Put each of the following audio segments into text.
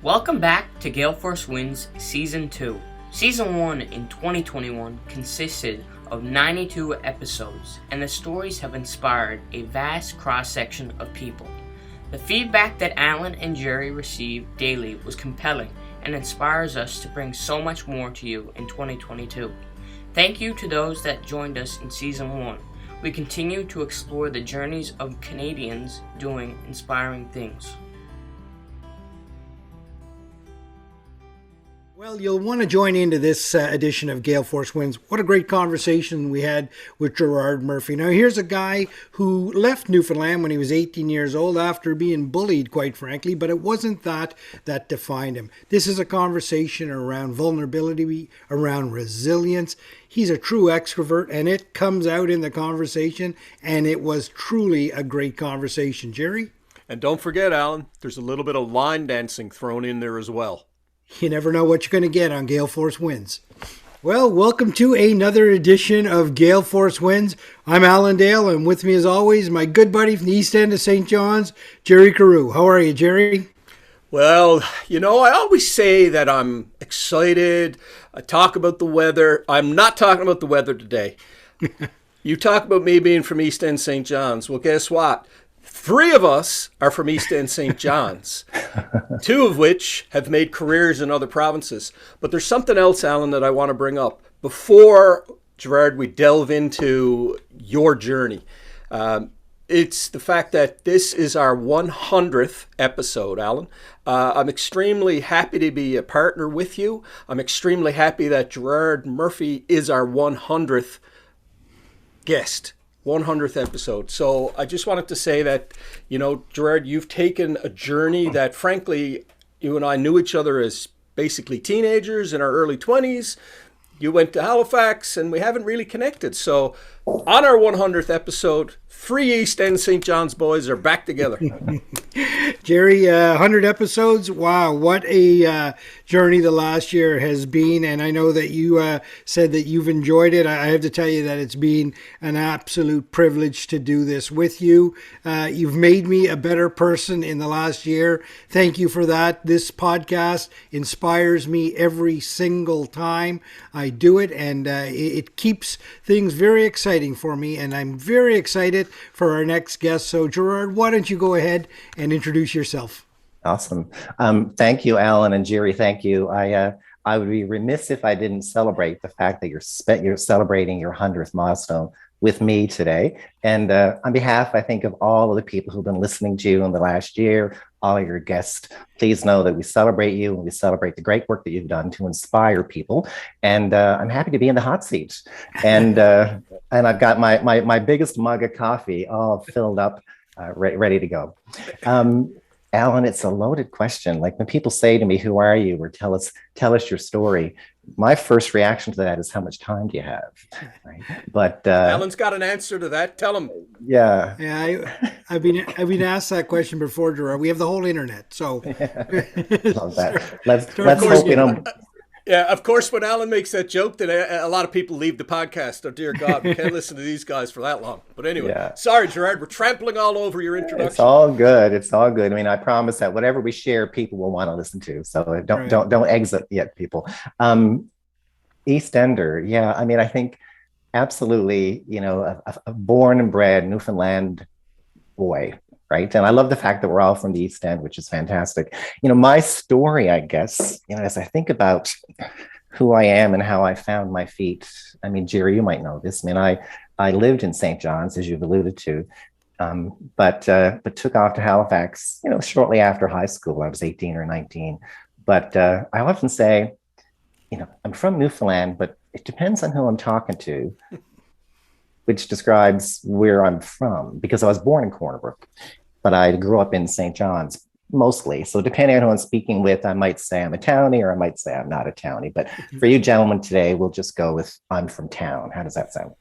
Welcome back to Gale Force Winds Season 2. Season 1 in 2021 consisted of 92 episodes, and the stories have inspired a vast cross-section of people. The feedback that Alan and Jerry received daily was compelling and inspires us to bring so much more to you in 2022. Thank you to those that joined us in Season 1. We continue to explore the journeys of Canadians doing inspiring things. Well, you'll want to join into this edition of Gale Force Winds. What a great conversation we had with Gerard Murphy. Now, here's a guy who left Newfoundland when he was 18 years old after being bullied, quite frankly, but it wasn't that defined him. This is a conversation around vulnerability, around resilience. He's a true extrovert, and it comes out in the conversation, and it was truly a great conversation. Jerry? And don't forget, Alan, there's a little bit of line dancing thrown in there as well. You never know what you're going to get on Gale Force Winds. Well, welcome to another edition of Gale Force Winds. I'm Alan Dale, and with me as always, my good buddy from the East End of St. John's, Jerry Carew. How are you, Jerry? Well, I always say that I'm excited. I talk about the weather. I'm not talking about the weather today. You talk about me being from East End St. John's. Well, guess what? 3 of us are from East End St. John's, 2 of which have made careers in other provinces. But there's something else, Alan, that I want to bring up. Before, Gerard, we delve into your journey, it's the fact that this is our 100th episode, Alan. I'm extremely happy to be a partner with you. I'm extremely happy that Gerard Murphy is our 100th guest. 100th episode. So I just wanted to say that, Gerard, you've taken a journey that, frankly, you and I knew each other as basically teenagers in our early 20s. You went to Halifax and we haven't really connected. So on our 100th episode, 3 East End St. John's boys are back together. Jerry, 100 episodes. Wow, what a journey the last year has been. And I know that you said that you've enjoyed it. I have to tell you that it's been an absolute privilege to do this with you. You've made me a better person in the last year. Thank you for that. This podcast inspires me every single time I do it, and it keeps things very exciting for me, and I'm very excited for our next guest. So, Gerard, why don't you go ahead and introduce yourself? Awesome. Thank you, Alan, and Jerry. Thank you. I would be remiss if I didn't celebrate the fact that you're celebrating your 100th milestone with me today. And on behalf, I think, of all of the people who've been listening to you in the last year, all of your guests, please know that we celebrate you and we celebrate the great work that you've done to inspire people. And I'm happy to be in the hot seat. And I've got my biggest mug of coffee all filled up, ready to go. Alan, it's a loaded question. Like when people say to me, "Who are you?" or "Tell us your story," my first reaction to that is, "How much time do you have?" Right? But Alan's got an answer to that. Tell him. Yeah. I've been asked that question before, Gerard. We have the whole internet, so love that. Let's hope Yeah, of course, when Alan makes that joke, then a lot of people leave the podcast. Oh, dear God, we can't listen to these guys for that long. But anyway, Sorry, Gerard, we're trampling all over your introduction. It's all good. It's all good. I mean, I promise that whatever we share, people will want to listen to. So don't exit yet, people. East Ender, yeah. I mean, I think absolutely, a born and bred Newfoundland boy. Right. And I love the fact that we're all from the East End, which is fantastic. My story, I guess, as I think about who I am and how I found my feet. I mean, Jerry, you might know this. I mean, I lived in St. John's, as you've alluded to, but took off to Halifax, shortly after high school. I was 18 or 19. But I often say, I'm from Newfoundland, but it depends on who I'm talking to, which describes where I'm from, because I was born in Corner Brook, but I grew up in St. John's mostly. So depending on who I'm speaking with, I might say I'm a townie or I might say I'm not a townie. But for you gentlemen today, we'll just go with I'm from town. How does that sound?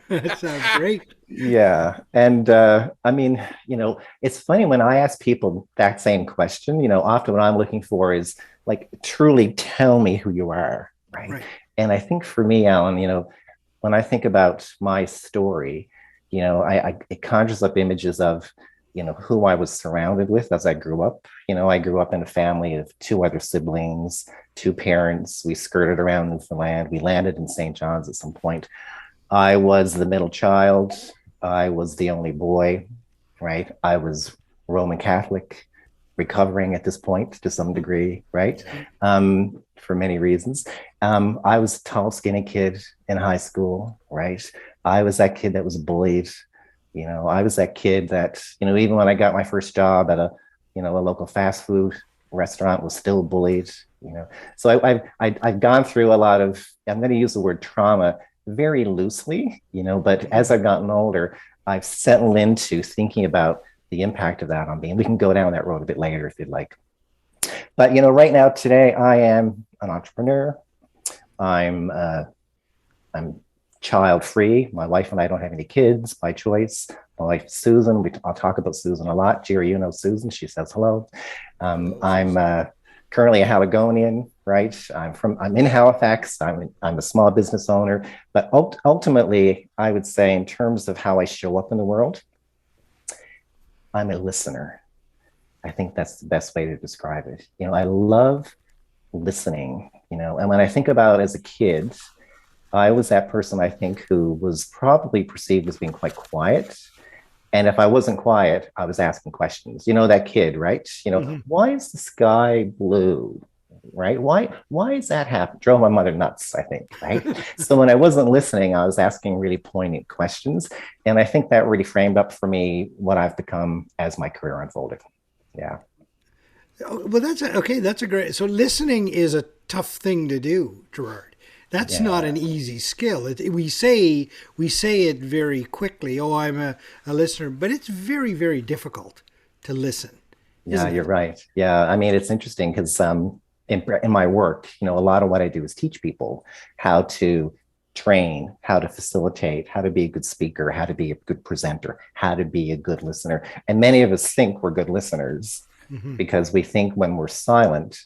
That sounds great. Yeah. And I mean, it's funny when I ask people that same question, often what I'm looking for is like, truly tell me who you are. Right. And I think for me, Alan, when I think about my story, it conjures up images of who I was surrounded with as I grew up. I grew up in a family of two other siblings, two parents. We skirted around Newfoundland. We landed in St. John's at some point. I was the middle child. I was the only boy, right? I was Roman Catholic, recovering at this point to some degree, right? For many reasons. I was a tall, skinny kid in high school, right? I was that kid that was bullied. I was that kid that, even when I got my first job at a local fast food restaurant, was still bullied, So I've gone through a lot of, I'm going to use the word trauma very loosely, but as I've gotten older, I've settled into thinking about the impact of that on me. And we can go down that road a bit later if you'd like. But, right now, today, I am an entrepreneur. I'm child-free. My wife and I don't have any kids by choice. My wife, Susan, I'll talk about Susan a lot. Jerry, you know Susan. She says hello. I'm currently a Haligonian, right? I'm in Halifax. I'm a small business owner. But ultimately, I would say in terms of how I show up in the world, I'm a listener. I think that's the best way to describe it. I love listening, and when I think about as a kid, I was that person, I think, who was probably perceived as being quite quiet. And if I wasn't quiet, I was asking questions. That kid, right? Why is the sky blue? Right? Why is that happen? Drove my mother nuts, I think, right? So when I wasn't listening, I was asking really poignant questions. And I think that really framed up for me what I've become as my career unfolded. Yeah. Well, that's a great, so listening is a tough thing to do, Gerard. That's not an easy skill. We say it very quickly. Oh, I'm a listener, but it's very, very difficult to listen. Yeah, you're right. Yeah, I mean, it's interesting because in my work, a lot of what I do is teach people how to train, how to facilitate, how to be a good speaker, how to be a good presenter, how to be a good listener. And many of us think we're good listeners because we think when we're silent,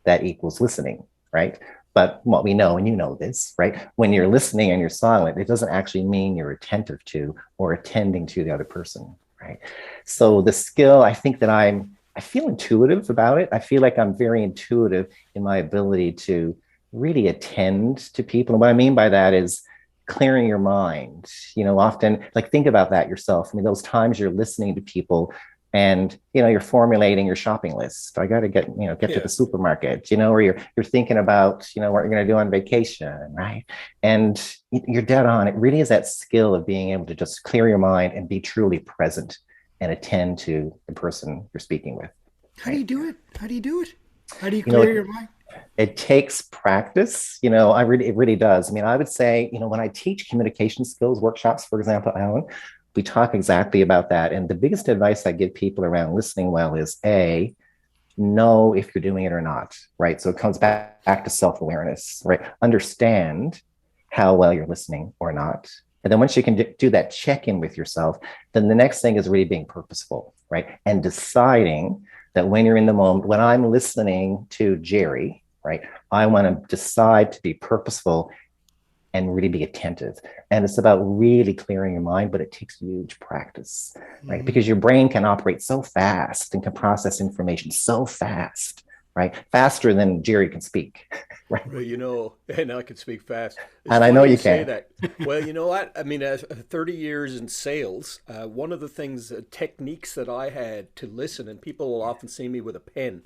that equals listening, right? But what we know, and you know this, right? When you're listening and you're silent, it doesn't actually mean you're attentive to or attending to the other person, right? So the skill, I think that I feel intuitive about it. I feel like I'm very intuitive in my ability to really attend to people. And what I mean by that is clearing your mind. Often, like, think about that yourself. I mean, those times you're listening to people and, you're formulating your shopping list. I got to get to the supermarket, or you're thinking about, what you're going to do on vacation, right? And you're dead on. It really is that skill of being able to just clear your mind and be truly present and attend to the person you're speaking with. How do you do it? How do you clear your mind? It takes practice. It really does. I mean, I would say, when I teach communication skills workshops, for example, Alan, we talk exactly about that. And the biggest advice I give people around listening well is know if you're doing it or not, right? So it comes back to self-awareness, right? Understand how well you're listening or not. And then once you can do that check-in with yourself, then the next thing is really being purposeful, right? And deciding that when you're in the moment, when I'm listening to Jerry, right, I want to decide to be purposeful and really be attentive. And it's about really clearing your mind, but it takes huge practice, right? Because your brain can operate so fast and can process information so fast, right? Faster than Jerry can speak, right? Well, and I can speak fast. And I know you say can. That. Well, you know what? I mean, as 30 years in sales, one of the things, techniques that I had to listen, and people will often see me with a pen.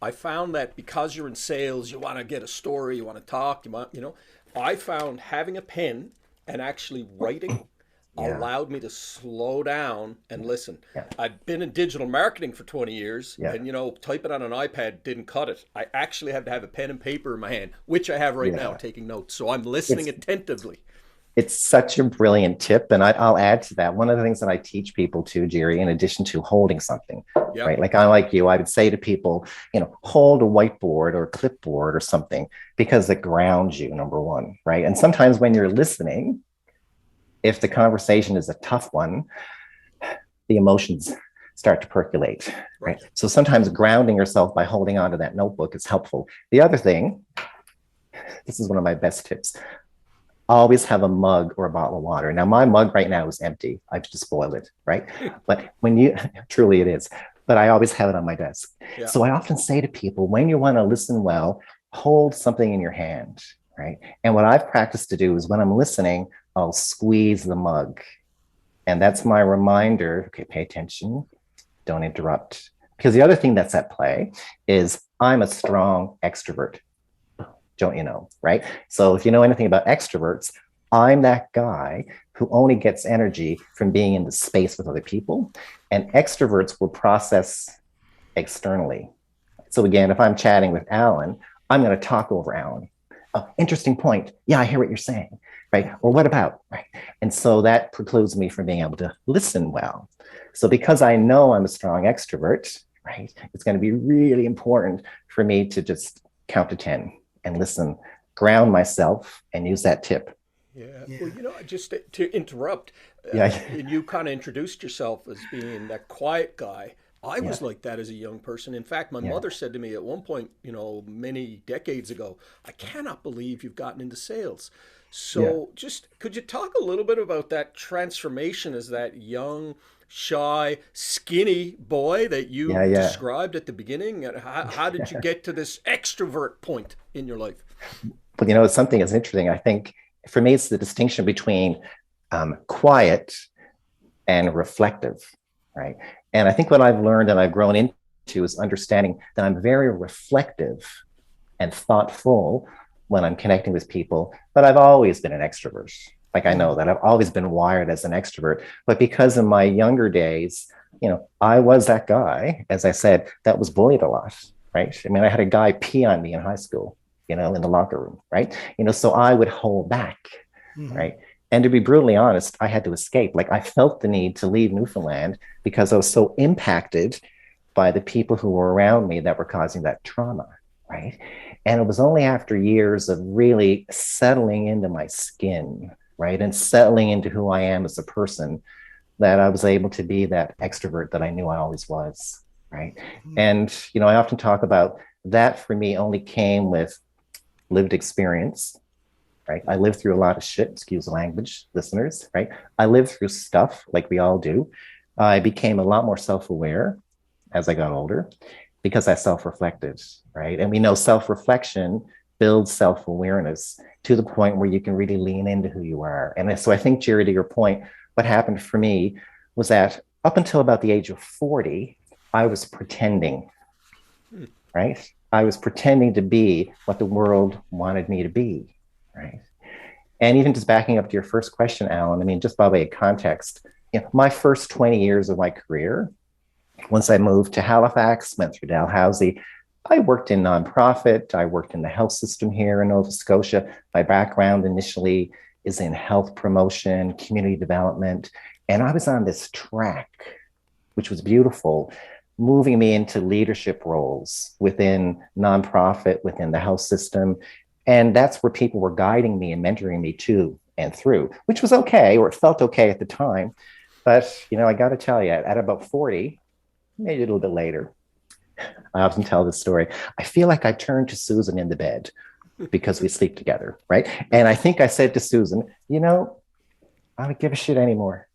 I found that because you're in sales, you want to get a story, you want to talk, I found having a pen and actually writing allowed me to slow down and listen. Yeah. I've been in digital marketing for 20 years and, typing on an iPad didn't cut it. I actually had to have a pen and paper in my hand, which I have right now, taking notes. So I'm listening attentively. It's such a brilliant tip. And I'll add to that. One of the things that I teach people too, Jerry, in addition to holding something, right? Like I would say to people, hold a whiteboard or a clipboard or something because it grounds you, number one, right? And sometimes when you're listening, if the conversation is a tough one, the emotions start to percolate, right? So sometimes grounding yourself by holding onto that notebook is helpful. The other thing, this is one of my best tips. always have a mug or a bottle of water. Now, my mug right now is empty. I've just boiled it, right? But when you, truly it is, but I always have it on my desk. Yeah. So I often say to people, when you want to listen well, hold something in your hand, right? And what I've practiced to do is when I'm listening, I'll squeeze the mug. And that's my reminder, okay, pay attention, don't interrupt. Because the other thing that's at play is I'm a strong extrovert. Don't you know, right? So if you know anything about extroverts, I'm that guy who only gets energy from being in the space with other people. And extroverts will process externally. So again, if I'm chatting with Alan, I'm going to talk over Alan. Oh, interesting point. Yeah, I hear what you're saying, right? Or what about, right? And so that precludes me from being able to listen well. So because I know I'm a strong extrovert, right, it's going to be really important for me to just count to 10 and listen, ground myself, and use that tip. Yeah. Well, just to interrupt, Yeah. and you kind of introduced yourself as being that quiet guy. I was like that as a young person. In fact, my mother said to me at one point, many decades ago, I cannot believe you've gotten into sales. So just could you talk a little bit about that transformation as that young, shy, skinny boy that you described at the beginning? How did you get to this extrovert point in your life? But something is interesting. I think for me, it's the distinction between quiet and reflective, right? And I think what I've learned and I've grown into is understanding that I'm very reflective and thoughtful when I'm connecting with people, but I've always been an extrovert. Like I know that I've always been wired as an extrovert, but because in my younger days, I was that guy, as I said, that was bullied a lot, right? I mean, I had a guy pee on me in high school, in the locker room, right? So I would hold back, right? And to be brutally honest, I had to escape. Like I felt the need to leave Newfoundland because I was so impacted by the people who were around me that were causing that trauma, right? And it was only after years of really settling into my skin, right? And settling into who I am as a person that I was able to be that extrovert that I knew I always was, right? And, I often talk about that for me only came with lived experience, right? I lived through a lot of shit, excuse the language, listeners, right? I lived through stuff like we all do. I became a lot more self-aware as I got older because I self-reflected, right? And we know self-reflection builds self-awareness to the point where you can really lean into who you are. And so I think, Jerry, to your point, what happened for me was that up until about the age of 40, I was pretending, right? I was pretending to be what the world wanted me to be, right? And even just backing up to your first question, Alan, I mean, just by way of context, my first 20 years of my career, once I moved to Halifax, went through Dalhousie, I worked in nonprofit. I worked in the health system here in Nova Scotia. My background initially is in health promotion, community development. And I was on this track, which was beautiful, moving me into leadership roles within nonprofit, within the health system. And that's where people were guiding me and mentoring me to and through, which was okay, or it felt okay at the time. But, I got to tell you, at about 40, maybe a little bit later, I often tell this story. I feel like I turned to Susan in the bed because we sleep together, right? And I think I said to Susan, I don't give a shit anymore,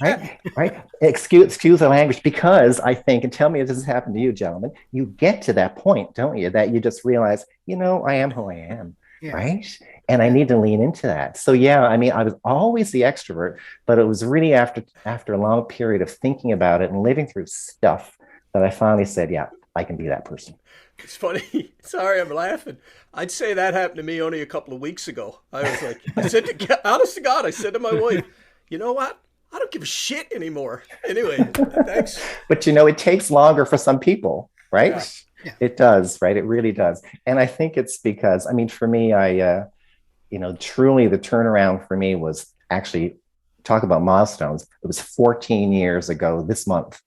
right? Right? Excuse the language, because I think, and tell me if this has happened to you, gentlemen, you get to that point, don't you? That you just realize, I am who I am, right? And I need to lean into that. So I mean, I was always the extrovert, but it was really after a long period of thinking about it and living through stuff that I finally said, yeah, I can be that person. It's funny. Sorry, I'm laughing. I'd say that happened to me only a couple of weeks ago. I was like, honest to God, I said to my wife, you know what? I don't give a shit anymore. Anyway, thanks. But it takes longer for some people, right? Yeah. It does, right? It really does. And I think it's because, I mean, for me, truly the turnaround for me was actually, talk about milestones. It was 14 years ago this month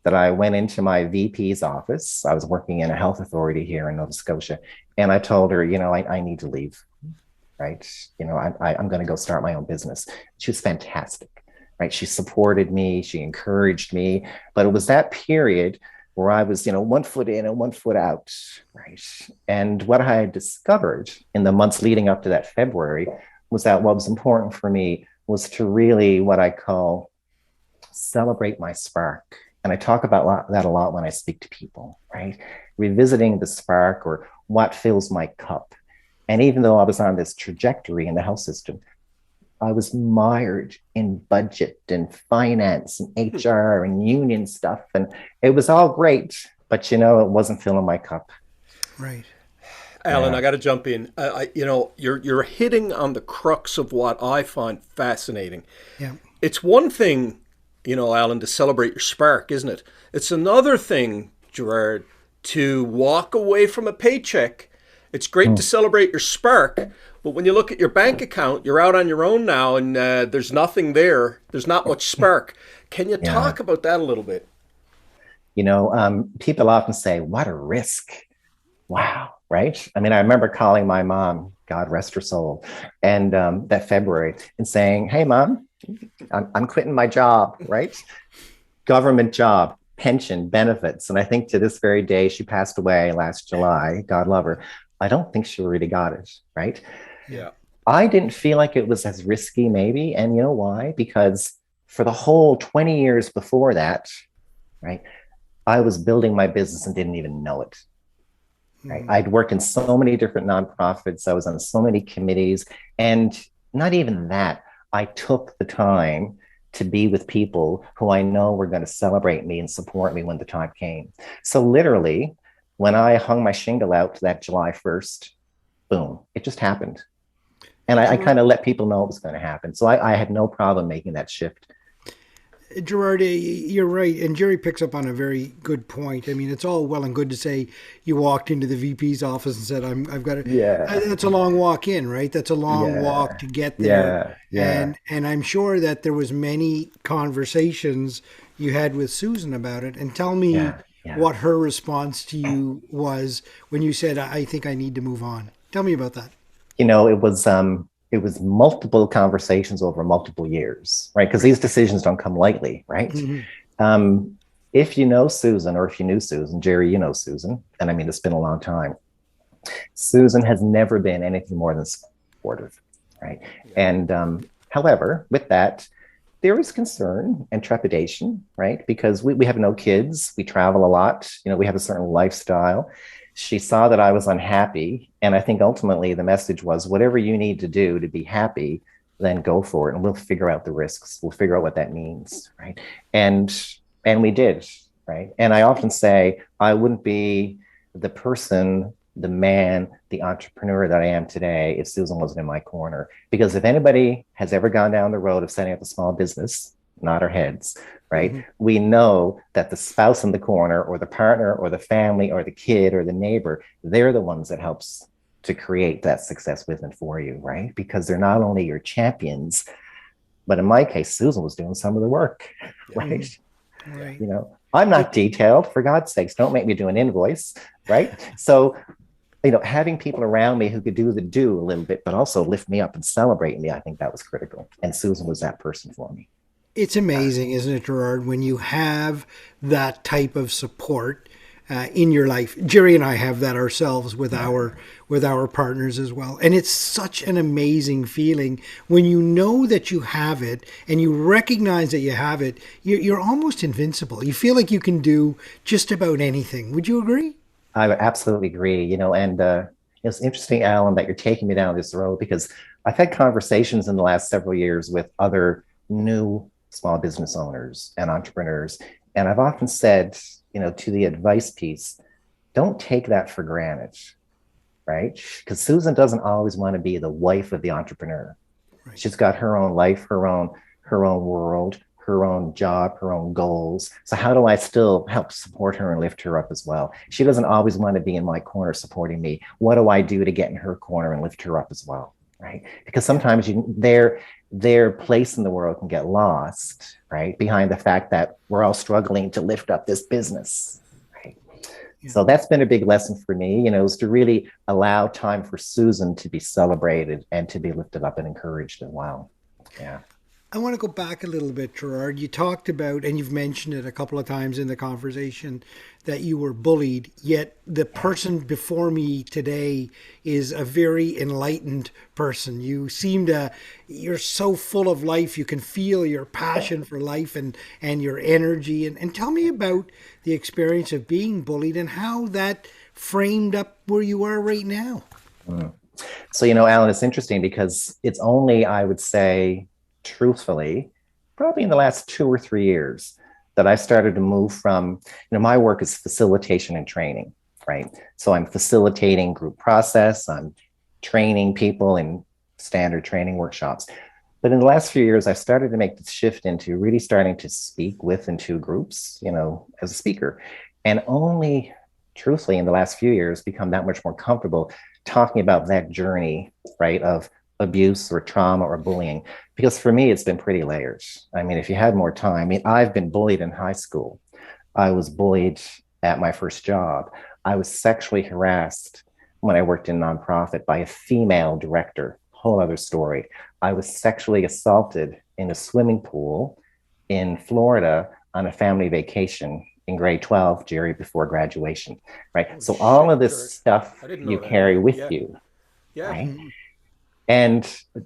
that I went into my VP's office. I was working in a health authority here in Nova Scotia. And I told her, I need to leave, right? I'm going to go start my own business. She was fantastic, right? She supported me. She encouraged me. But it was that period where I was, 1 foot in and 1 foot out, right? And what I had discovered in the months leading up to that February was that what was important for me was to really what I call celebrate my spark. And I talk about that a lot when I speak to people, right? Revisiting the spark or what fills my cup. And even though I was on this trajectory in the health system, I was mired in budget and finance and HR and union stuff. And it was all great, but it wasn't filling my cup. Right. Alan, I got to jump in. You're hitting on the crux of what I find fascinating. Yeah. It's one thing, Alan, to celebrate your spark, isn't it? It's another thing, Gerard, to walk away from a paycheck. It's great to celebrate your spark, but when you look at your bank account, you're out on your own now, and there's nothing there. There's not much spark. Can you talk about that a little bit? People often say, what a risk. Wow. Right. I mean, I remember calling my mom, God rest her soul, and that February and saying, hey, Mom, I'm quitting my job. Right. Government job, pension, benefits. And I think to this very day, she passed away last July. God love her. I don't think she really got it. Right. Yeah. I didn't feel like it was as risky, maybe. And you know why? Because for the whole 20 years before that, right, I was building my business and didn't even know it. Right? I'd worked in so many different nonprofits. I was on so many committees. And not even that, I took the time to be with people who I know were going to celebrate me and support me when the time came. So literally, when I hung my shingle out that July 1st, boom, it just happened. And I kind of let people know it was going to happen. So I had no problem making that shift. Gerard, you're right. And Jerry picks up on a very good point. I mean, it's all well and good to say you walked into the VP's office and said, I've got to, that's a long walk in, right? That's a long walk to get there. And I'm sure that there was many conversations you had with Susan about it. And tell me what her response to you was when you said, I think I need to move on. Tell me about that. It was multiple conversations over multiple years, right? Because these decisions don't come lightly, right? Mm-hmm. If you know Susan, or if you knew Susan, Jerry, you know Susan, and I mean, it's been a long time. Susan has never been anything more than supportive, right? And however, with that, there is concern and trepidation, right? Because we have no kids, we travel a lot, we have a certain lifestyle. She saw that I was unhappy. And I think ultimately the message was, whatever you need to do to be happy, then go for it. And we'll figure out the risks. We'll figure out what that means. Right. And we did. Right. And I often say, I wouldn't be the person, the man, the entrepreneur that I am today if Susan wasn't in my corner. Because if anybody has ever gone down the road of setting up a small business, nod our heads, right? Mm-hmm. We know that the spouse in the corner or the partner or the family or the kid or the neighbor, they're the ones that helps to create that success with and for you, right? Because they're not only your champions, but in my case, Susan was doing some of the work, right? Right. I'm not detailed, for God's sakes, don't make me do an invoice, right? So, having people around me who could do a little bit, but also lift me up and celebrate me, I think that was critical. And Susan was that person for me. It's amazing, isn't it, Gerard, when you have that type of support in your life. Jerry and I have that ourselves with our partners as well. And it's such an amazing feeling when you know that you have it and you recognize that you have it. You're almost invincible. You feel like you can do just about anything. Would you agree? I would absolutely agree. And it's interesting, Alan, that you're taking me down this road, because I've had conversations in the last several years with other new small business owners and entrepreneurs. And I've often said, to the advice piece, don't take that for granted, right? Because Susan doesn't always want to be the wife of the entrepreneur. Right. She's got her own life, her own world, her own job, her own goals. So how do I still help support her and lift her up as well? She doesn't always want to be in my corner supporting me. What do I do to get in her corner and lift her up as well, right? Because sometimes their place in the world can get lost, right, behind the fact that we're all struggling to lift up this business, right? Yeah. So that's been a big lesson for me, is to really allow time for Susan to be celebrated and to be lifted up and encouraged as well. Yeah. I want to go back a little bit, Gerard. You talked about, and you've mentioned it a couple of times in the conversation, that you were bullied, yet the person before me today is a very enlightened person. You're so full of life. You can feel your passion for life and your energy. And tell me about the experience of being bullied and how that framed up where you are right now. So, Alan, it's interesting because it's only, I would say, truthfully, probably in the last 2 or 3 years that I started to move from, my work is facilitation and training, right? So I'm facilitating group process, I'm training people in standard training workshops. But in the last few years, I started to make the shift into really starting to speak with and to groups, as a speaker. And only truthfully in the last few years become that much more comfortable talking about that journey, right, of abuse or trauma or bullying, because for me, it's been pretty layered. I mean, if you had more time, I've been bullied in high school. I was bullied at my first job. I was sexually harassed when I worked in nonprofit by a female director, whole other story. I was sexually assaulted in a swimming pool in Florida on a family vacation in grade 12, Jerry, before graduation, right? So all of this stuff you carry with you, right? And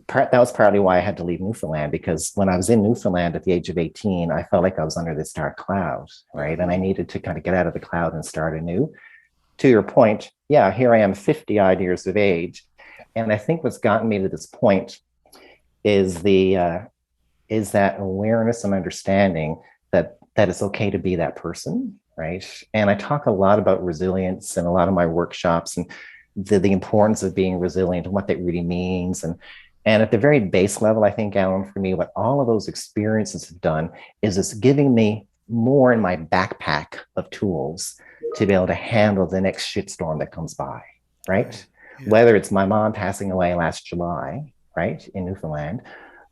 that was partly why I had to leave Newfoundland, because when I was in Newfoundland at the age of 18, I felt like I was under this dark cloud, right? And I needed to kind of get out of the cloud and start anew. To your point, here I am, 50 odd years of age. And I think what's gotten me to this point is that awareness and understanding that it's okay to be that person, right? And I talk a lot about resilience in a lot of my workshops and the importance of being resilient and what that really means. And at the very base level, I think, Alan, for me, what all of those experiences have done is it's giving me more in my backpack of tools to be able to handle the next shitstorm that comes by, right? Yeah. Whether it's my mom passing away last July, right, in Newfoundland,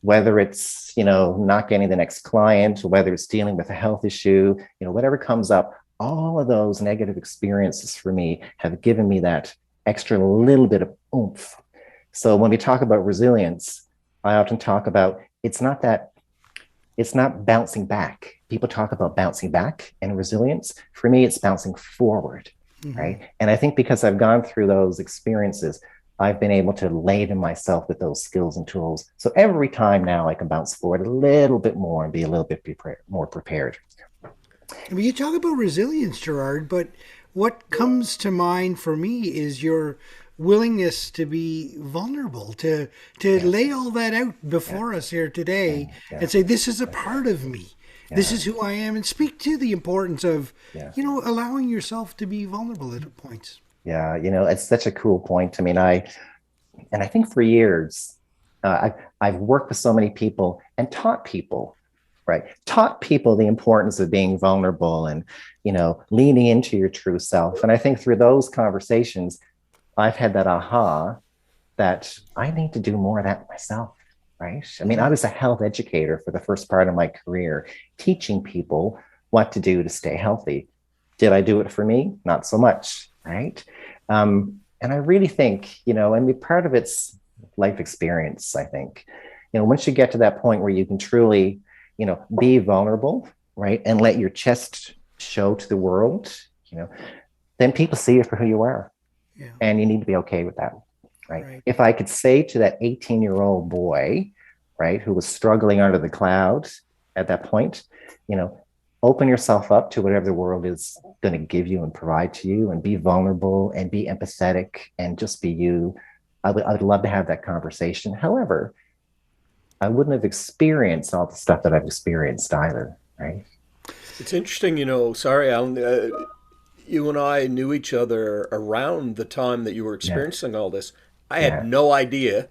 whether it's, not getting the next client, whether it's dealing with a health issue, whatever comes up, all of those negative experiences for me have given me that extra little bit of oomph. So when we talk about resilience, I often talk about it's not bouncing back. People talk about bouncing back and resilience. For me, it's bouncing forward, right? And I think because I've gone through those experiences, I've been able to laden myself with those skills and tools. So every time now I can bounce forward a little bit more and be a little bit more prepared. I mean, you talk about resilience, Gerard, but what comes to mind for me is your willingness to be vulnerable, to lay all that out before us here today and say, this is a part of me. This is who I am, and speak to the importance of, allowing yourself to be vulnerable at points. Yeah, it's such a cool point. I mean, I think for years, I've worked with so many people and taught people the importance of being vulnerable and, leaning into your true self. And I think through those conversations, I've had that aha that I need to do more of that myself, right? I mean, I was a health educator for the first part of my career, teaching people what to do to stay healthy. Did I do it for me? Not so much, right? And I really think, part of it's life experience, I think. Once you get to that point where you can truly, be vulnerable, right? And let your chest show to the world, then people see you for who you are. Yeah. And you need to be okay with that, right? If I could say to that 18-year-old boy, right, who was struggling under the clouds at that point, open yourself up to whatever the world is going to give you and provide to you, and be vulnerable and be empathetic and just be you. I would love to have that conversation. However, I wouldn't have experienced all the stuff that I've experienced either, right? It's interesting, sorry, Alan, you and I knew each other around the time that you were experiencing all this. I had no idea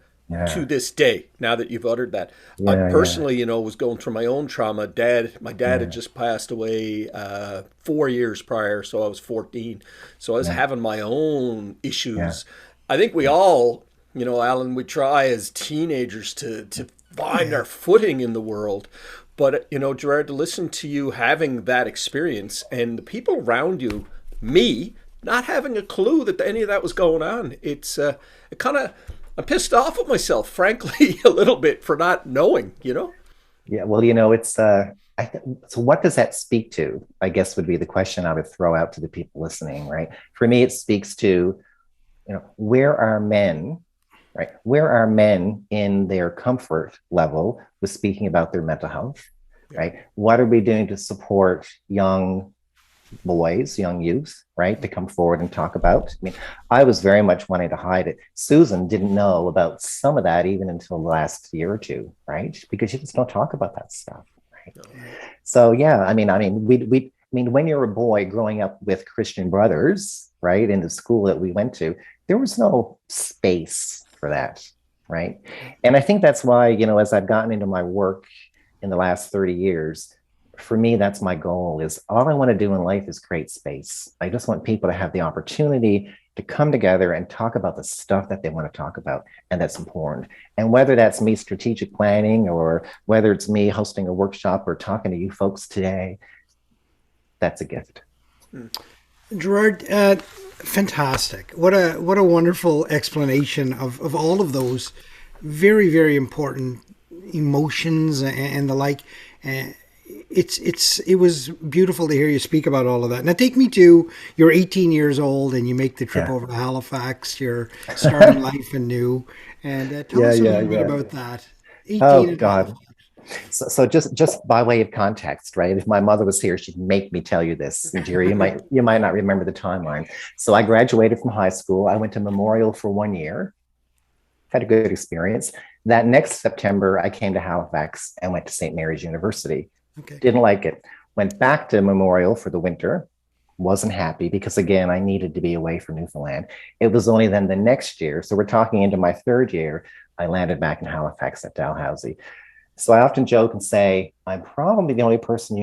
to this day, now that you've uttered that. I personally, was going through my own trauma. My dad had just passed away 4 years prior, so I was 14. So I was having my own issues. Yeah. I think we all, Alan, we try as teenagers to find our footing in the world. But, Gerard, to listen to you having that experience and the people around you, me, not having a clue that any of that was going on, I'm pissed off at myself, frankly, a little bit for not knowing, Yeah, well, it's so what does that speak to? I guess would be the question I would throw out to the people listening, right? For me, it speaks to, where are men, right? Where are men in their comfort level with speaking about their mental health, right? What are we doing to support young boys, young youth, right, to come forward and talk about? I mean, I was very much wanting to hide it. Susan didn't know about some of that even until the last year or two, right? Because you just don't talk about that stuff, right? No. So yeah, when you're a boy growing up with Christian brothers, right, in the school that we went to, there was no space for that, right? And I think that's why, as I've gotten into my work in the last 30 years, for me, that's my goal. Is all I want to do in life is create space. I just want people to have the opportunity to come together and talk about the stuff that they want to talk about and that's important. And whether that's me strategic planning or whether it's me hosting a workshop or talking to you folks today, that's a gift. Gerard, fantastic. What a wonderful explanation of all of those very, very important emotions and the like. It was beautiful to hear you speak about all of that. Now take me to, you're 18 years old and you make the trip over to Halifax. You're starting life anew. And tell us a little bit about that. 18 oh, God. So just by way of context, right? If my mother was here, she'd make me tell you this. And Jerry, you might not remember the timeline. So I graduated from high school. I went to Memorial for 1 year. Had a good experience. That next September, I came to Halifax and went to St. Mary's University. Okay. Didn't like it. Went back to Memorial for the winter. Wasn't happy because, again, I needed to be away from Newfoundland. It was only then the next year, so we're talking into my third year, I landed back in Halifax at Dalhousie. So I often joke and say, I'm probably the only person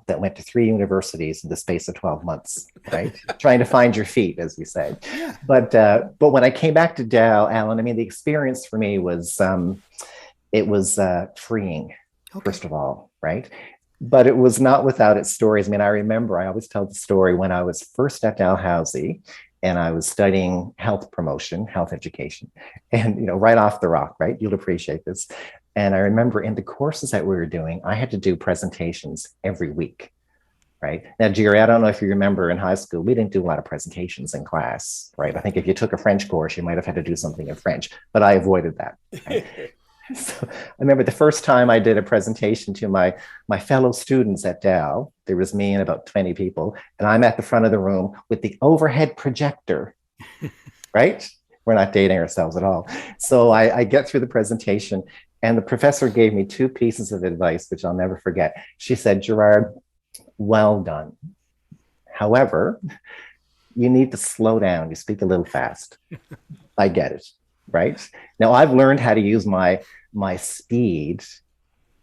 that went to 3 universities in the space of 12 months, right? Trying to find your feet, as we say. Yeah. But when I came back to Dal, Alan, the experience for me was, it was freeing, first of all, right? But it was not without its stories. I remember, I always tell the story when I was first at Dalhousie and I was studying health promotion, health education, and, right off the rock, right? You'll appreciate this. And I remember in the courses that we were doing, I had to do presentations every week, right? Now, Gerard, I don't know if you remember in high school, we didn't do a lot of presentations in class, right? I think if you took a French course, you might have had to do something in French, but I avoided that. Right? So I remember the first time I did a presentation to my fellow students at Dal, there was me and about 20 people, and I'm at the front of the room with the overhead projector, right? We're not dating ourselves at all. So I get through the presentation, and the professor gave me 2 pieces of advice, which I'll never forget. She said, Gerard, well done. However, you need to slow down. You speak a little fast. I get it. Right now, I've learned how to use my speed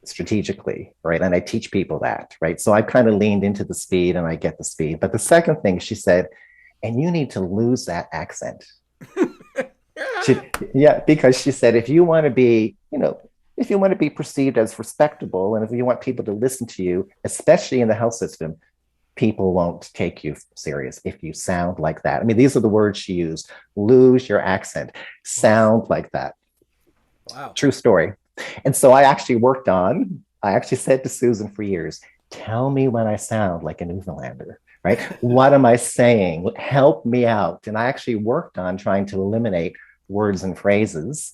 strategically, right? And I teach people that, right? So I've kind of leaned into the speed and I get the speed. But the second thing she said, and you need to lose that accent. Because she said, if you want to be, if you want to be perceived as respectable, and if you want people to listen to you, especially in the health system, people won't take you serious if you sound like that. These are the words she used. Lose your accent. Sound like that. Wow. True story. And so I actually said to Susan for years, tell me when I sound like a Newfoundlander, right? What am I saying? Help me out. And I actually worked on trying to eliminate words and phrases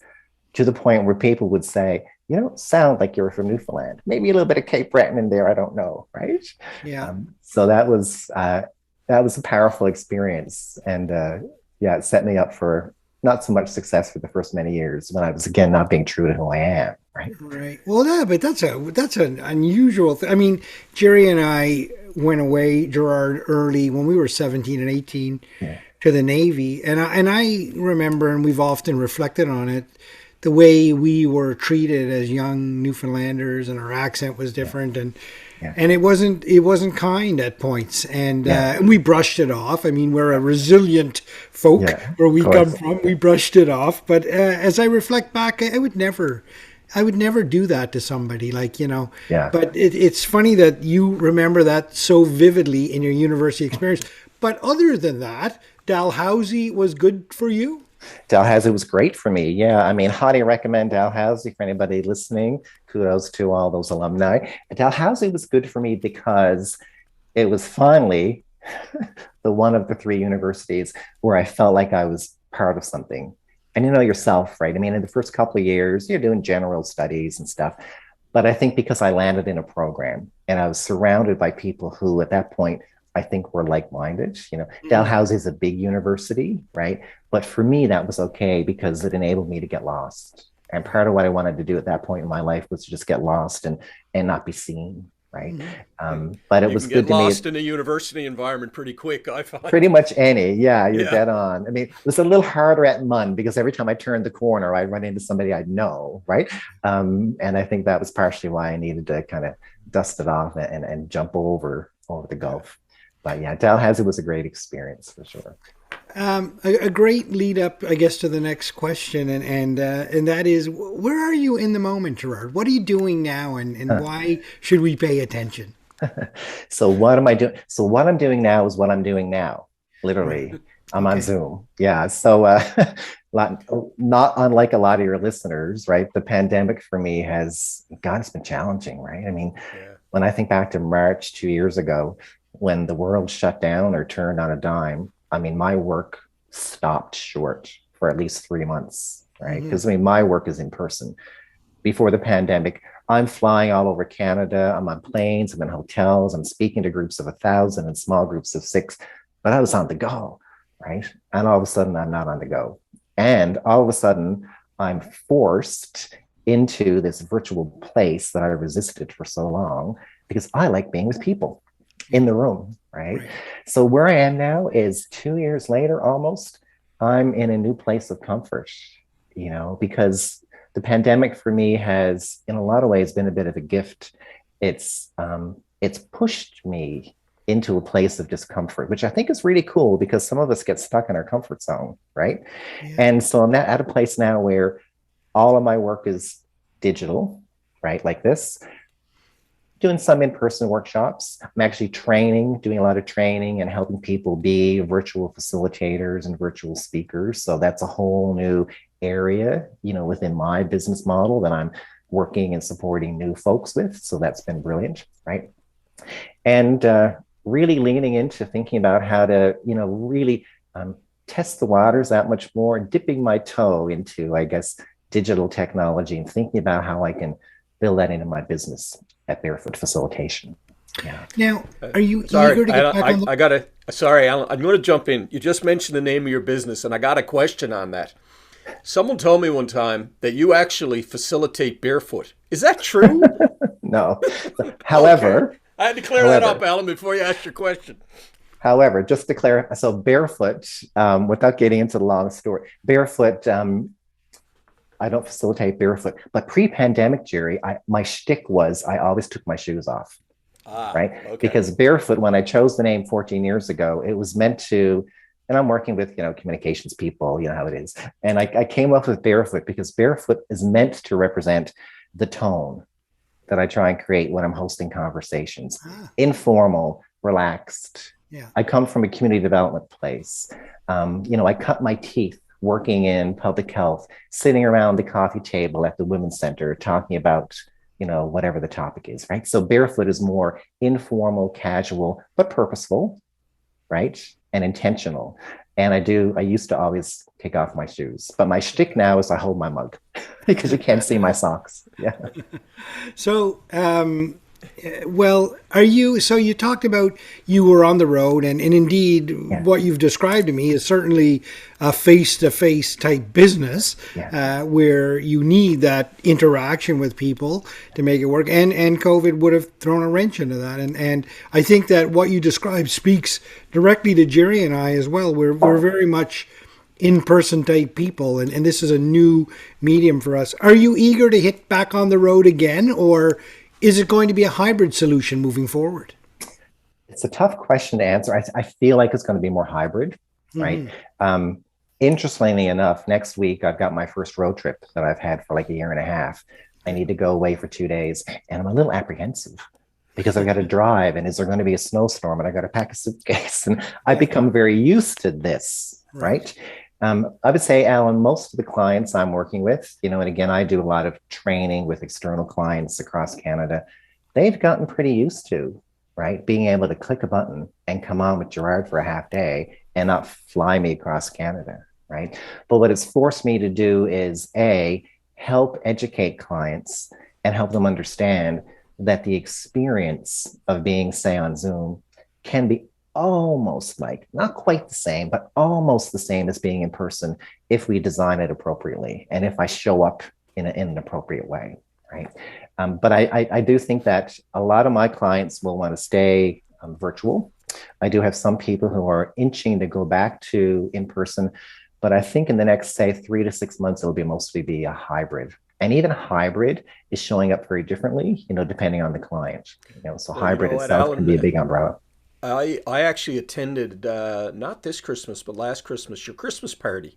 to the point where people would say, you don't sound like you're from Newfoundland. Maybe a little bit of Cape Breton in there. I don't know. Right. Yeah. So that was a powerful experience. And it set me up for not so much success for the first many years when I was, again, not being true to who I am. Right. Right. Well, yeah, but that's an unusual thing. Jerry and I went away, Gerard, early when we were 17 and 18 to the Navy. And I remember, and we've often reflected on it, the way we were treated as young Newfoundlanders, and our accent was different, and it wasn't kind at points, and we brushed it off. We're a resilient folk where we come from. We brushed it off, but as I reflect back, I would never do that to somebody, But it's funny that you remember that so vividly in your university experience. But other than that, Dalhousie was good for you. Dalhousie was great for me. Yeah, I mean, highly recommend Dalhousie for anybody listening. Kudos to all those alumni. Dalhousie was good for me because it was finally the one of the three universities where I felt like I was part of something. And you know yourself, right? I mean, in the first couple of years, you're doing general studies and stuff. But I think because I landed in a program and I was surrounded by people who at that point I think were like-minded. You know, Dalhousie is a big university, right? But for me, that was okay because it enabled me to get lost. And part of what I wanted to do at that point in my life was to just get lost and not be seen, right? But it You was can good get to me. lost in a university environment pretty quick, I find. Pretty much any. Yeah, you're Yeah. dead on. I mean, it was a little harder at MUN because every time I turned the corner, I'd run into somebody I'd know, right? And I think that was partially why I needed to kind of dust it off and jump over the gulf. But yeah, Dalhousie was a great experience for sure. A great lead up, I guess, to the next question, and that is, where are you in the moment, Gerard? What are you doing now, and why should we pay attention? So what am I doing? So what I'm doing now is what I'm doing now. Literally, I'm on Zoom. Yeah. So not unlike a lot of your listeners, right? The pandemic for me it's been challenging, right? I mean, when I think back to March 2 years ago, when the world shut down or turned on a dime, I mean, my work stopped short for at least 3 months, right? Because I mean, my work is in person. Before the pandemic, I'm flying all over Canada. I'm on planes, I'm in hotels, I'm speaking to groups of 1,000 and small groups of 6, but I was on the go, right? And all of a sudden, I'm not on the go. And all of a sudden, I'm forced into this virtual place that I resisted for so long because I like being with people in the room, right? So where I am now is 2 years later, almost, I'm in a new place of comfort, you know, because the pandemic for me has, in a lot of ways, been a bit of a gift. It's pushed me into a place of discomfort, which I think is really cool because some of us get stuck in our comfort zone, right? Yeah. And so I'm at a place now where all of my work is digital, right? Like this. Doing some in-person workshops. I'm actually doing a lot of training and helping people be virtual facilitators and virtual speakers. So that's a whole new area, you know, within my business model that I'm working and supporting new folks with. So that's been brilliant, right? And really leaning into thinking about how to, you know, really test the waters that much more, dipping my toe into, I guess, digital technology and thinking about how I can build that into my business at Barefoot Facilitation. Yeah. Now, are you eager to get back on the... Sorry, Alan, I'm going to jump in. You just mentioned the name of your business, and I got a question on that. Someone told me one time that you actually facilitate barefoot. Is that true? No. However... Okay. I had to clear that up, Alan, before you asked your question. However, just to clarify, so barefoot, without getting into the long story, barefoot... I don't facilitate barefoot, but pre-pandemic, Jerry, my shtick was I always took my shoes off, right? Okay. Because barefoot, when I chose the name 14 years ago, it was meant to, and I'm working with, you know, communications people, you know how it is. And I came up with barefoot because barefoot is meant to represent the tone that I try and create when I'm hosting conversations. Informal, relaxed. Yeah. I come from a community development place. You know, I cut my teeth working in public health, sitting around the coffee table at the Women's Center, talking about, you know, whatever the topic is, right? So barefoot is more informal, casual, but purposeful, right? And intentional. And I used to always take off my shoes, but my shtick now is I hold my mug because you can't see my socks. Yeah. So, well, so you talked about you were on the road and indeed what you've described to me is certainly a face-to-face type business where you need that interaction with people to make it work. And COVID would have thrown a wrench into that. And I think that what you described speaks directly to Jerry and I as well. We're very much in-person type people and this is a new medium for us. Are you eager to hit back on the road again, or is it going to be a hybrid solution moving forward? It's a tough question to answer. I feel like it's going to be more hybrid, right? Interestingly enough, next week, I've got my first road trip that I've had for like a year and a half. I need to go away for 2 days, and I'm a little apprehensive because I've got to drive, and is there going to be a snowstorm, and I got to pack a suitcase, and I've become very used to this, right? I would say, Alan, most of the clients I'm working with, and again, I do a lot of training with external clients across Canada. They've gotten pretty used to, right, being able to click a button and come on with Gerard for a half day and not fly me across Canada, right? But what it's forced me to do is help educate clients and help them understand that the experience of being, say, on Zoom can be almost like, not quite the same, but almost the same as being in person if we design it appropriately and if I show up in an appropriate way, right? But I do think that a lot of my clients will want to stay virtual. I do have some people who are inching to go back to in person, but I think in the next, say, 3 to 6 months, it'll mostly be a hybrid. And even hybrid is showing up very differently, depending on the client. So hybrid itself can be a big umbrella. I actually attended, not this Christmas, but last Christmas, your Christmas party.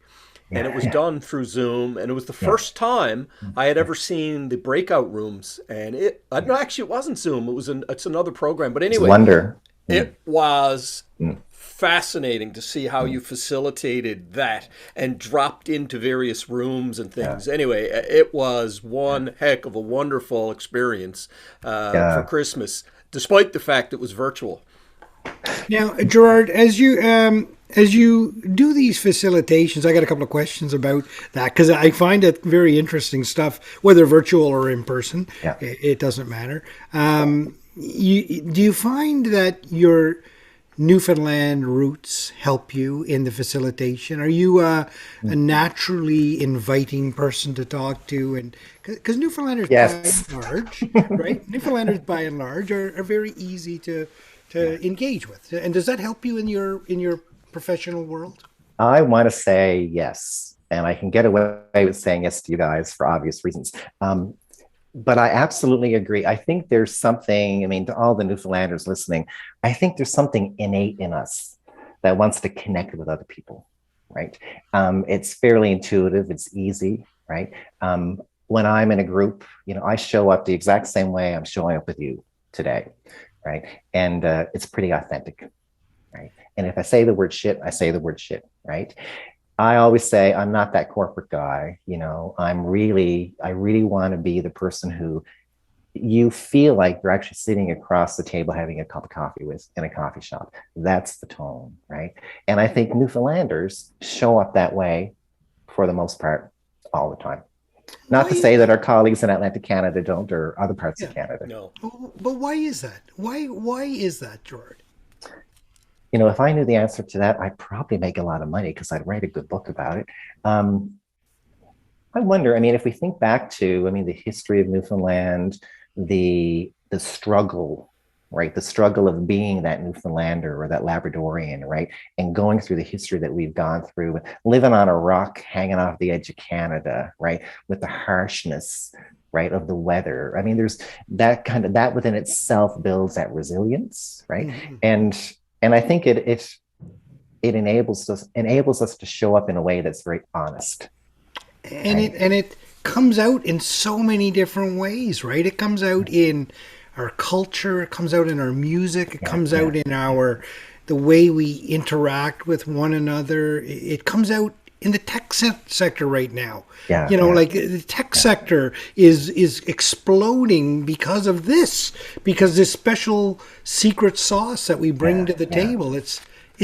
And it was done through Zoom. And it was the first time I had ever seen the breakout rooms. And actually, it wasn't Zoom. It's another program. But anyway, it was fascinating to see how you facilitated that and dropped into various rooms and things. Anyway, it was one heck of a wonderful experience for Christmas, despite the fact it was virtual. Now, Gerard, as you do these facilitations, I got a couple of questions about that because I find it very interesting stuff, whether virtual or in person. Yeah. It doesn't matter. Do you find that your Newfoundland roots help you in the facilitation? Are you a naturally inviting person to talk to? And because Newfoundlanders by and large, right? Newfoundlanders by and large are very easy to engage with. And does that help you in your professional world? I want to say yes, and I can get away with saying yes to you guys for obvious reasons. But I absolutely agree. I think there's something, to all the Newfoundlanders listening, I think there's something innate in us that wants to connect with other people, right? It's fairly intuitive. It's easy, right? When I'm in a group, I show up the exact same way I'm showing up with you today, right? And it's pretty authentic, right? And if I say the word shit, I say the word shit, right? I always say I'm not that corporate guy. I really want to be the person who you feel like you're actually sitting across the table having a cup of coffee with in a coffee shop. That's the tone, right? And I think Newfoundlanders show up that way for the most part all the time. Not to say that our colleagues in Atlantic Canada don't, or other parts of Canada. No. But why is that? Why is that, Gerard? If I knew the answer to that, I'd probably make a lot of money because I'd write a good book about it. I wonder, if we think back to, the history of Newfoundland, the struggle, right? The struggle of being that Newfoundlander or that Labradorian, right? And going through the history that we've gone through, living on a rock, hanging off the edge of Canada, right? With the harshness, right, of the weather. There's that within itself builds that resilience, right? Mm-hmm. And I think it enables us to show up in a way that's very honest. And right? it comes out in so many different ways, right? It comes out in our culture, it comes out in our music, it comes out in the way we interact with one another. It comes out in the tech sector right now. Like the tech sector is exploding because of this special secret sauce that we bring to the table. It's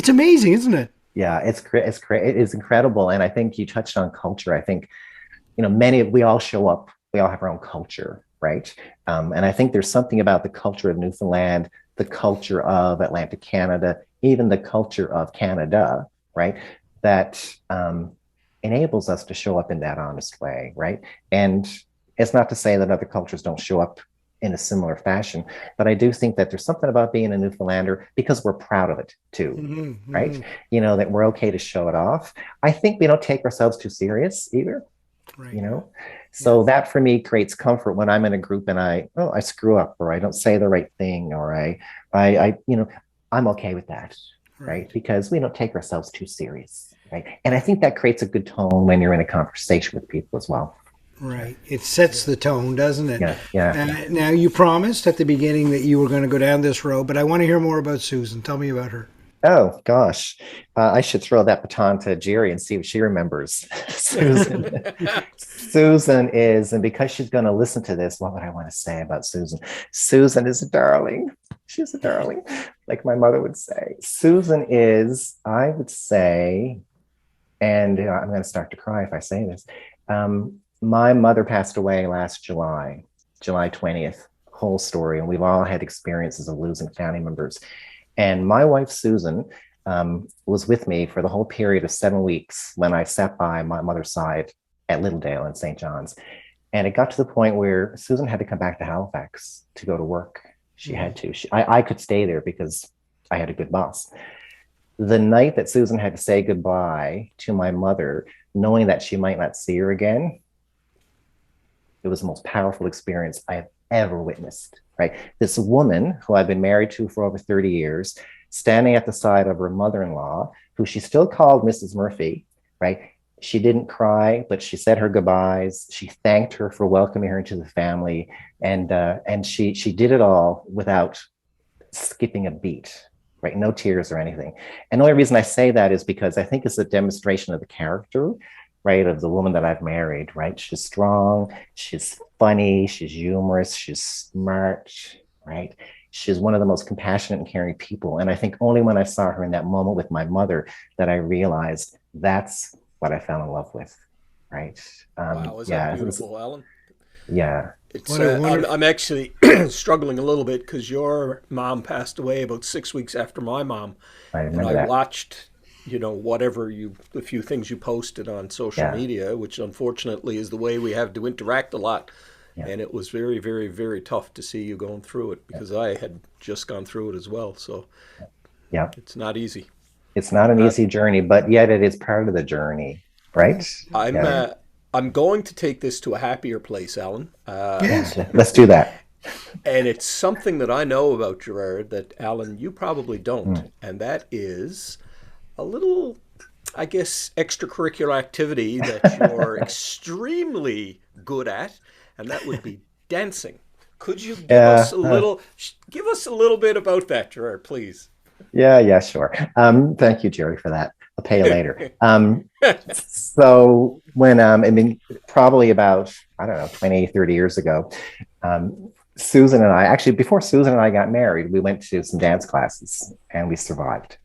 amazing, isn't it? Yeah, it is incredible. And I think you touched on culture. I think, we all show up, we all have our own culture, right? And I think there's something about the culture of Newfoundland, the culture of Atlantic Canada, even the culture of Canada, right? That enables us to show up in that honest way, right? And it's not to say that other cultures don't show up in a similar fashion, but I do think that there's something about being a Newfoundlander because we're proud of it too, right? That we're okay to show it off. I think we don't take ourselves too serious either, right. So that for me creates comfort when I'm in a group and I screw up or I don't say the right thing or I'm okay with that, right? Because we don't take ourselves too serious. Right. And I think that creates a good tone when you're in a conversation with people as well. Right. It sets the tone, doesn't it? Yeah. Now, you promised at the beginning that you were going to go down this road, but I want to hear more about Susan. Tell me about her. Oh gosh, I should throw that baton to Jerry and see what she remembers. Susan, Susan is, and because she's going to listen to this, what would I want to say about Susan? Susan is a darling. She's a darling, like my mother would say. Susan is, I would say, and I'm going to start to cry if I say this. My mother passed away last July 20th. Whole story, and we've all had experiences of losing family members. And my wife, Susan, was with me for the whole period of 7 weeks when I sat by my mother's side at Littledale in St. John's. And it got to the point where Susan had to come back to Halifax to go to work. She had to. I could stay there because I had a good boss. The night that Susan had to say goodbye to my mother, knowing that she might not see her again, it was the most powerful experience I have ever witnessed, right? This woman who I've been married to for over 30 years, standing at the side of her mother-in-law, who she still called Mrs. Murphy, right? She didn't cry, but she said her goodbyes. She thanked her for welcoming her into the family. And she did it all without skipping a beat, right? No tears or anything. And the only reason I say that is because I think it's a demonstration of the character, right, of the woman that I've married, right? She's strong, she's funny, she's humorous, she's smart, right? She's one of the most compassionate and caring people. And I think only when I saw her in that moment with my mother that I realized that's what I fell in love with, right? Wow, is that beautiful, Alan? Yeah. It's, I'm actually struggling a little bit because your mom passed away about 6 weeks after my mom. I remember and I that. watched the few things you posted on social media, which unfortunately is the way we have to interact a lot. Yeah. And it was very, very, very tough to see you going through it because I had just gone through it as well. So yeah, it's not easy. It's not an easy journey, but yet it is part of the journey, right? I'm going to take this to a happier place, Alan. Let's do that. And it's something that I know about Gerard that, Alan, you probably don't. And that is a little, I guess, extracurricular activity that you're extremely good at, and that would be dancing. Could you give us a little bit about that, Gerard, please? Yeah, sure. Thank you, Jerry, for that. I'll pay you later. So when, probably about, 20, 30 years ago, Susan and I, actually before Susan and I got married, we went to some dance classes and we survived.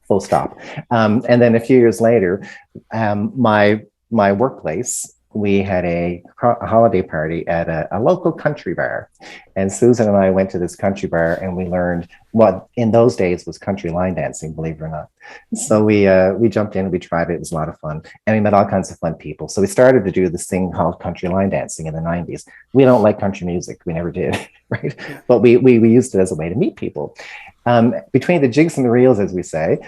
Full stop. And then a few years later, my workplace, we had a holiday party at a local country bar. And Susan and I went to this country bar and we learned what in those days was country line dancing, believe it or not. So we jumped in and we tried it. It was a lot of fun. And we met all kinds of fun people. So we started to do this thing called country line dancing in the 90s. We don't like country music. We never did, right? But we used it as a way to meet people. Between the jigs and the reels, as we say,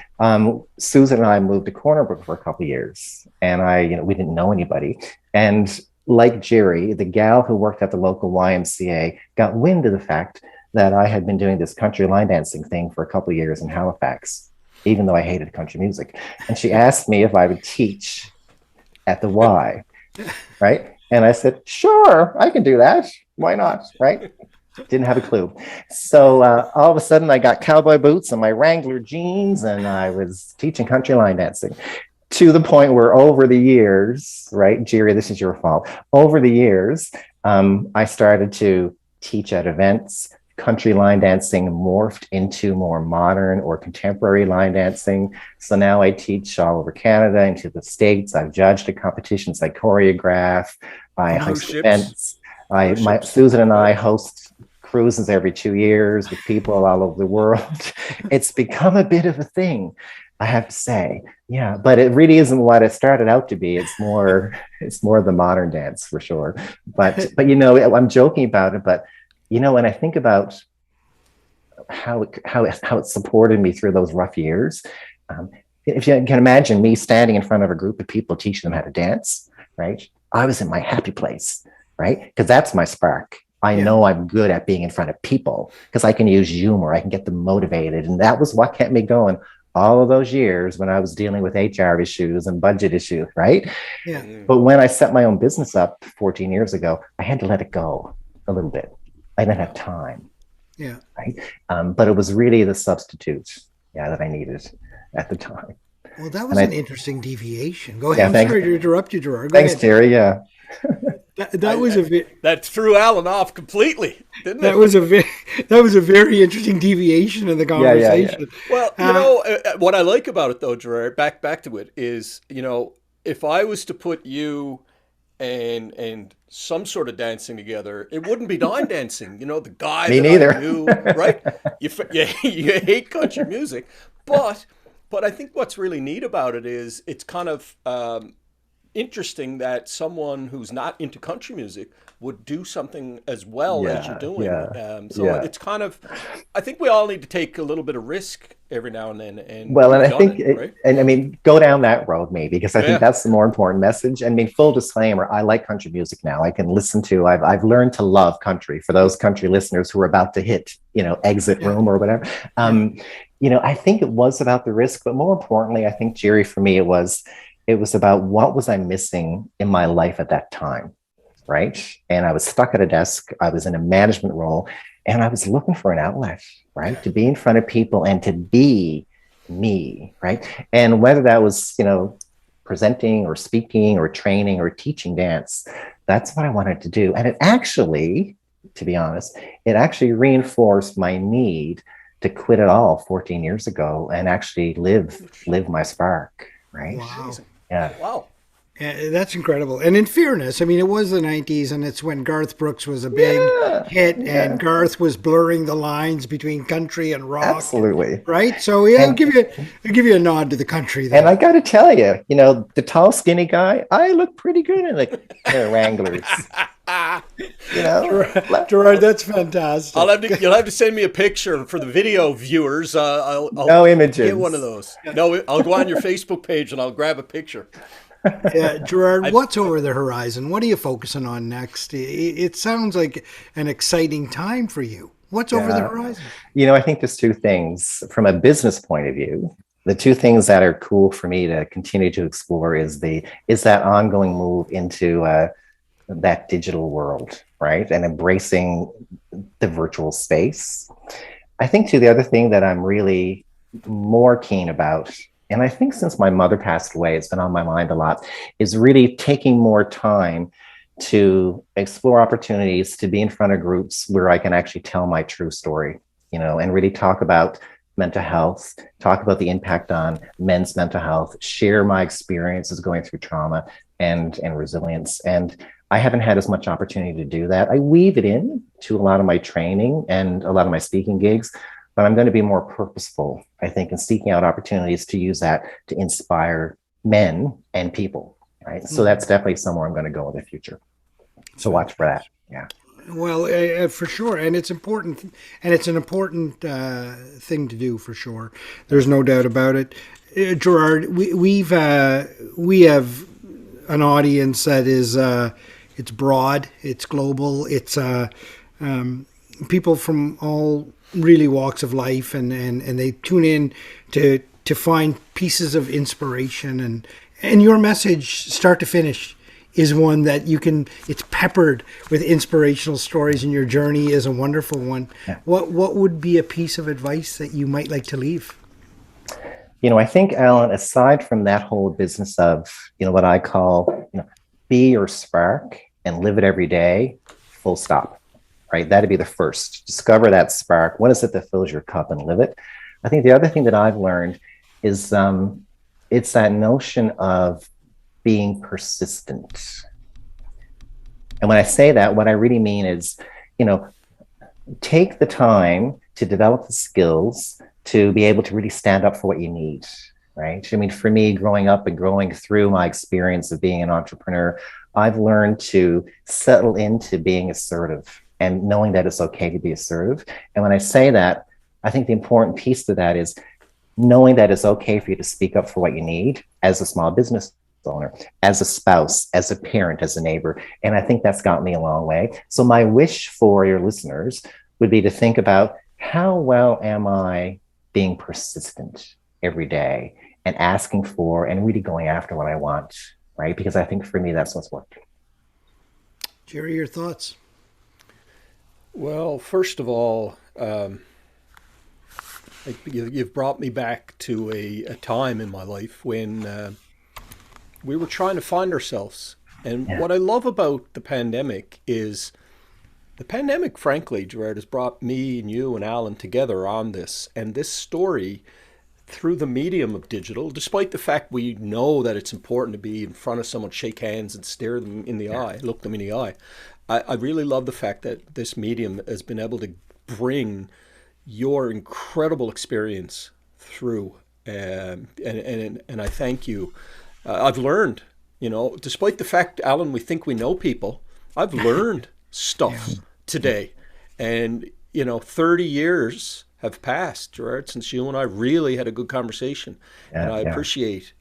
Susan and I moved to Corner Brook for a couple of years, and we didn't know anybody. And like Jerry, the gal who worked at the local YMCA got wind of the fact that I had been doing this country line dancing thing for a couple of years in Halifax, even though I hated country music. And she asked me if I would teach at the Y, right? And I said, sure, I can do that. Why not, right? Didn't have a clue. So all of a sudden I got cowboy boots and my Wrangler jeans and I was teaching country line dancing to the point where over the years, right, Jerry, this is your fault. Over the years, I started to teach at events. Country line dancing morphed into more modern or contemporary line dancing. So now I teach all over Canada, into the States. I've judged at competitions, I choreograph, I host events. Susan and I host cruises every 2 years with people all over the world. It's become a bit of a thing, I have to say. Yeah, but it really isn't what it started out to be. It's more the modern dance for sure. But I'm joking about it. But when I think about how it supported me through those rough years, if you can imagine me standing in front of a group of people teaching them how to dance, right? I was in my happy place, right? Because that's my spark. I know I'm good at being in front of people because I can use humor. I can get them motivated. And that was what kept me going all of those years when I was dealing with HR issues and budget issues, right? Yeah. But when I set my own business up 14 years ago, I had to let it go a little bit. I didn't have time. Yeah. Right. But it was really the substitute yeah, that I needed at the time. Well, that And was an I, interesting deviation. Go ahead. yeah, I'm sorry to interrupt you, Gerard. Go thanks, ahead. Jerry. Yeah, That I, was I a that threw Alan off completely, didn't that it? was a very that was a very interesting deviation in the yeah. conversation. Well, Uh, what I like about it though, Gerard, back to it is, if I was to put you and some sort of dancing together, it wouldn't be line dancing. The guy Me that I neither. knew, right? You hate country music, but I think what's really neat about it is it's kind of interesting that someone who's not into country music would do something as well as you're Yeah, doing. yeah, So yeah. it's kind of, I think we all need to take a little bit of risk every now and then, and Well, and you've I done think, it, right? and I mean, go down that road maybe, because I think Yeah, that's the more important message. I mean, full disclaimer, I like country music now. I can listen to, I've learned to love country for those country listeners who are about to hit, exit yeah, room or whatever. yeah. Um, I think it was about the risk, but more importantly, I think, Jerry, for me, it was about what was I missing in my life at that time, right? And I was stuck at a desk. I was in a management role, and I was looking for an outlet, right? To be in front of people and to be me, right? And whether that was, presenting or speaking or training or teaching dance, that's what I wanted to do. And it actually, to be honest, it actually reinforced my need to quit it all 14 years ago and actually live my spark, right? Wow. amazing. Yeah. Wow. Yeah, that's incredible. And in fairness, I mean, it was the 90s and it's when Garth Brooks was a big Yeah. hit and Yeah. Garth was blurring the lines between country and rock, Absolutely. right? So yeah, And I'll give you a nod to the country and I there. got to tell you, the tall, skinny guy, I look pretty good in a pair of Wranglers. You know, Gerard, that's I'll fantastic. have to, you'll have to send me a picture for the video viewers. I'll no get one of images. those. No, I'll go on your Facebook page and I'll grab a picture. Yeah, Gerard, I, what's over the horizon? What are you focusing on next? It sounds like an exciting time for you. What's over the Yeah. horizon? I think there's two things from a business point of view. The two things that are cool for me to continue to explore is that ongoing move into that digital world, right? And embracing the virtual space. I think too, the other thing that I'm really more keen about, and I think since my mother passed away, it's been on my mind a lot, is really taking more time to explore opportunities to be in front of groups where I can actually tell my true story, and really talk about mental health, talk about the impact on men's mental health, share my experiences going through trauma and resilience. And I haven't had as much opportunity to do that. I weave it in to a lot of my training and a lot of my speaking gigs, but I'm going to be more purposeful, I think, in seeking out opportunities to use that to inspire men and people, right? So that's definitely somewhere I'm going to go in the future. So watch for that. Yeah. Well, for sure, and it's important, and it's an important thing to do for sure. There's no doubt about it. Gerard, we have an audience that is it's broad, it's global, it's people from all really walks of life, and they tune in to find pieces of inspiration, and your message, start to finish, is one that it's peppered with inspirational stories, and your journey is a wonderful one. Yeah. What would be a piece of advice that you might like to leave? I think, Alan, aside from that whole business of, what I call, be your spark and live it every day, full stop, right? That'd be the first. Discover that spark. What is it that fills your cup and live it? I think the other thing that I've learned is it's that notion of being persistent. And when I say that, what I really mean is, take the time to develop the skills to be able to really stand up for what you need, right? I mean, for me, growing up and growing through my experience of being an entrepreneur, I've learned to settle into being assertive and knowing that it's okay to be assertive. And when I say that, I think the important piece to that is knowing that it's okay for you to speak up for what you need as a small business owner, as a spouse, as a parent, as a neighbor. And I think that's got me a long way. So my wish for your listeners would be to think about, how well am I being persistent every day and asking for and really going after what I want, right? Because I think for me, that's what's worked. Jerry, your thoughts? Well, first of all, You've brought me back to a time in my life when we were trying to find ourselves. And what I love about the pandemic is the pandemic, frankly, Gerard, has brought me and you and Alan together on this. And this story, through the medium of digital, despite the fact we know that it's important to be in front of someone, shake hands and stare them in the eye, look them in the eye. I really love the fact that this medium has been able to bring your incredible experience through. And I thank you. I've learned, despite the fact, Alan, we think we know people, I've learned stuff today. And, 30 years have passed, Gerard, since you and I really had a good conversation. And I appreciate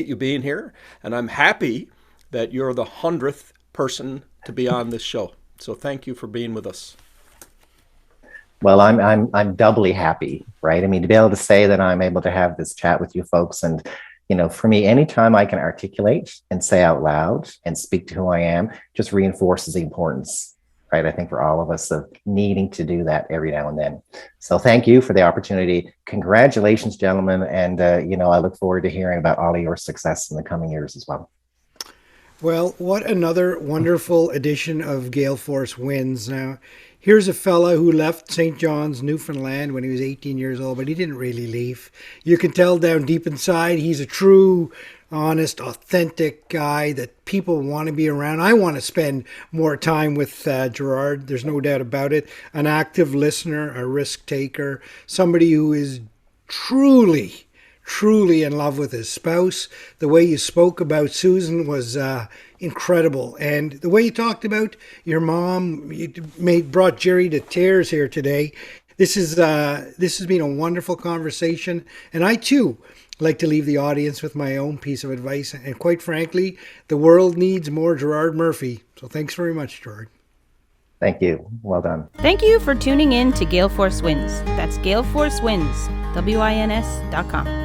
you being here. And I'm happy that you're the 100th person to be on this show. So thank you for being with us. Well, I'm doubly happy, right? I mean, to be able to say that I'm able to have this chat with you folks, and for me, anytime I can articulate and say out loud and speak to who I am, just reinforces the importance, right? I think for all of us of needing to do that every now and then. So thank you for the opportunity. Congratulations, gentlemen. And, I look forward to hearing about all of your success in the coming years as well. Well, what another wonderful edition of Gale Force Wins. Now, here's a fella who left St. John's, Newfoundland when he was 18 years old, but he didn't really leave. You can tell down deep inside he's a true, honest, authentic guy that people want to be around. I want to spend more time with Gerard. There's no doubt about it. An active listener, a risk taker, somebody who is truly in love with his spouse. The way you spoke about Susan was incredible. And the way you talked about your mom, brought Jerry to tears here today. This has been a wonderful conversation. And I too like to leave the audience with my own piece of advice. And quite frankly, the world needs more Gerard Murphy. So thanks very much, Gerard. Thank you. Well done. Thank you for tuning in to Gale Force Wins. That's Gale Force Wins, WINS.com.